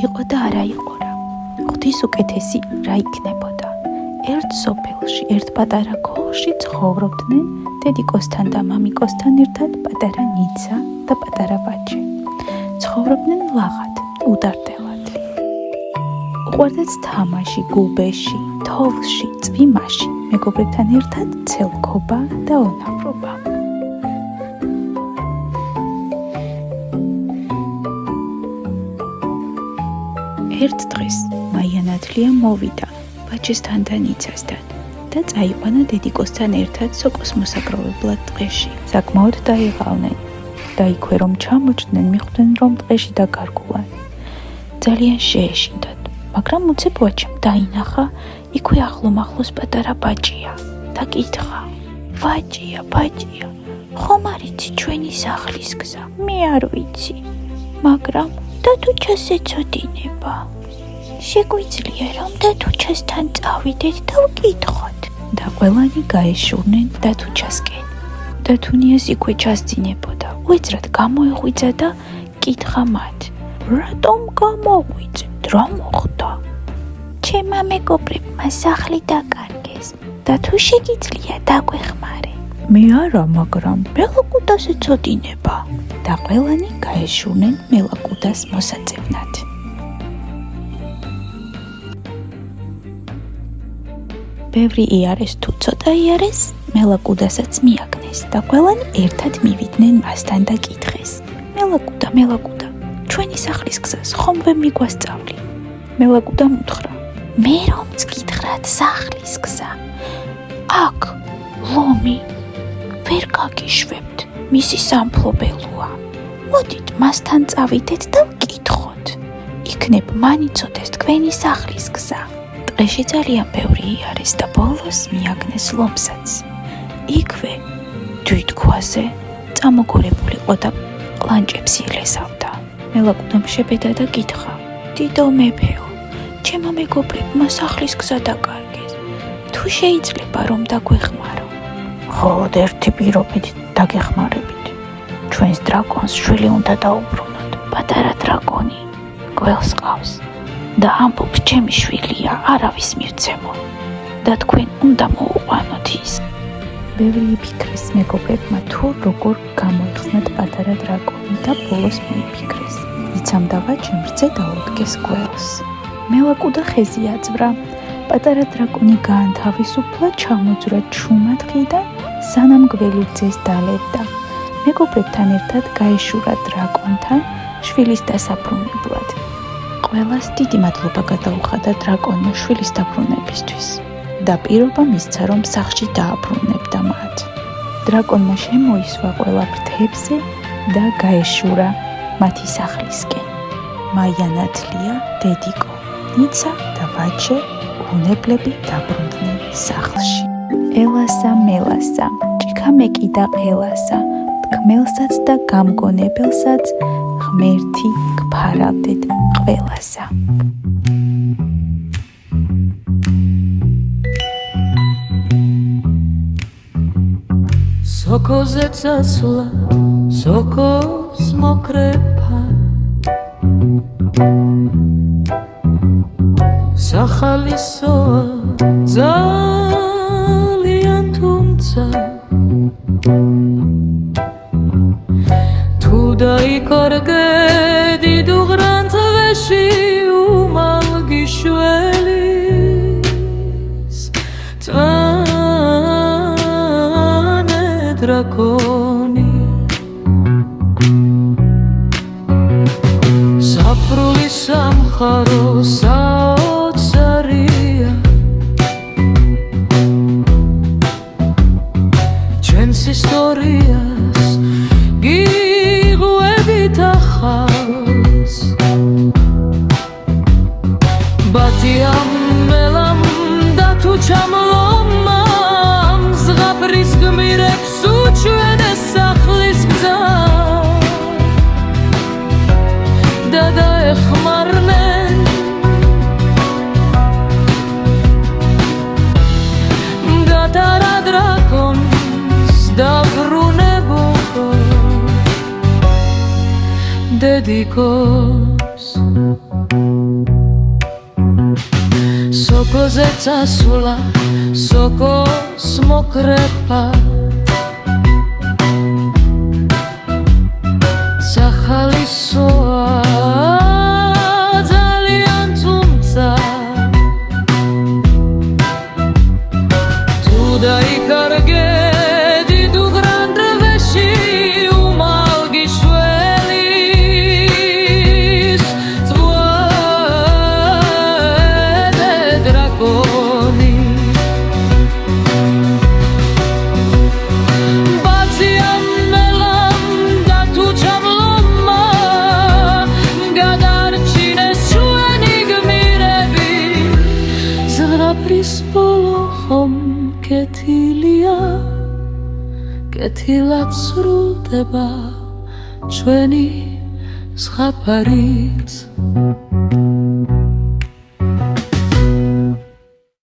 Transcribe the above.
იყო და არა იყო რა. ღვთის უკეთესი რა იქნებოდა. ერთ სოფელში, ერთ პატარა ქოხში ცხოვრობდნენ დედიკოსთან და მამიკოსთან ერთად პატარა ნიცა და პატარა ბაჭე. ცხოვრობდნენ ლაღად, უდარდელად. უყვარდათ თამაში, გუბეში, თოვლში, წვიმაში, მეგობრებთან ერთად ცელქობა და ონაბრობა. ერთ დღეს მაიანათლია მოვიდა ბაჭესთან და ნიცასთან და წაიყვანა დედიკოსთან ერთად სოკოს მოსაგროვებლად ტყეში. საკმაოდ დაიღალნენ და იქვე რომ ჩამოჭდნენ მიხვდნენ რომ ტყეში დაკარგულან. ძალიან შეეშინდათ, მაგრამ უცებ ვაჭემ დაინახა იქვე ახლომახლოს პატარა ბაჭია და კითხა: ბაჭია, ხომ არ იცი ჩვენი სახლის გზა? მე არ ვიცი, მაგრამ დათუჩას ეცოდინება. შეგვიძლია რომ დათუჩასთან წავიდეთ და ვკითხოთ. და ყველანი გაეშურნენ დათუჩასკენ. დათუნიას იქვე ჩასძინებოდა. უეცრად გამოეღვიძა და კითხა მათ: რატომ გამოღვიძეთ? რა მოხდა? ჩემმა მეგობრებმა სახლი დაკარგეს და თუ შეგიძლია დაგვეხმარე. მე არა, მაგრამ მელაკუდას ეცოდინება. და ყველანი გაეშურნენ მელაკუდას მოსაწევნად. ბევრი იარეს თუ ცოტა იარეს, მელაკუდასაც მიაგნეს და ყველანი ერთად მივიდნენ მასთან და კითხეს: მელაკუდა, ჩვენი სახლის გზას ხომვე მიგვასწავლი? მელაკუდამ უთხრა: მე რომც გითხრათ სახლის გზა. აქ ლომი ვერ გაგიშვებთ, მისი სამფლობელოა. მოდით მასთან წავიდეთ და ვკითხოთ. იქნებ მან იცოდეს თქვენი სახლის გზა. ტყეში ძალიან ბევრი იარეს და ბოლოს მიაგნეს ლომსაც. იქვე დიდ ქვაზე წამოგორებულიყო და ყლანჭებს ილესავდა. მელაკუდამ შებედა და კითხა: დიდო მეფეო, ჩემო მეგობრებმა სახლის გზა დაკარგეს. თუ შეიძლება რომ დაგვეხმარო? მხოლოდ ერთი პირობით დაგეხმარებით. ჩვენს დრაკონს შვილი უნდა დაუბრუნოთ. პატარა დრაკონი გველს ყავს და ამბობს ჩემი შვილია, არავის მივცემო და თქვენ უნდა მოუყვანოთ ის. ბევრი იფიქრეს მეგობრებმა თუ როგორ გამოიხსნათ პატარა დრაკონი და ბოლოს მოიფიქრეს. იცამ და ვაჭემ რძე დაუდგეს გველს. მელაკუდა ხეზი აწვრა. პატარა დრაკონი გაანთავისუფლა, ჩამოძვრა ჩუმად ხიდან, სანამ გველი რძეს დალევდა. მეგობრებთან ერთად გაეშურა დრაკონთან შვილის დასაბრუნებლად. ყველას დიდი მადლობა გადაუხადა დრაკონმა შვილის დაბრუნებისთვის და პირობა მისცა რომ სახლში დააბრუნებდა მათ. დრაკონმა შემოისვა ყველა ფრთებზე და გაეშურა მათი სახლისკენ. მაიანათლია, დედიკო, ნიცა და ვაჭე უნებლები დაბრუნდნენ სახლში. ელასა მელასა, ჭიქა მეკიდა ყელასა, თქმელსაც და გამგონებელსაც ღმერთი გფარავდეთ ყველასა. სოკოზე წასვლა, სოკოს მოკრეფა, სახალისოა ძალიან თუმცა თუ დაიკარგე დიდ უღრანთვეში უმალგი შველის წვანე დრაკონი საფრული სამხარო საოცარია ჩვენს ისტორიას გიღვებით ახალს ბათიამ მელამ და თუ ჩამლომამ ზღაპრის გმირებს უჩვენეს სახლის გზა და დაეხმარნენ გატარა დრაკონს დაბრუნებულო დედიკოს სოკოზე წასვლა სოკოს მოკრეფა სახალისოა ძალიან თუმცა თუ დაიკარგე დიდ უღრან დროში უმალგი შველის წვეთე დრაკონი ბაციან მელამ და თუ ჩამლომა გადარჩინეს ჩვენი გმირები ზღრაფრის ბოლო ხომ კეთილია კეთილად სრულდება ჩვენი ზღაპარიც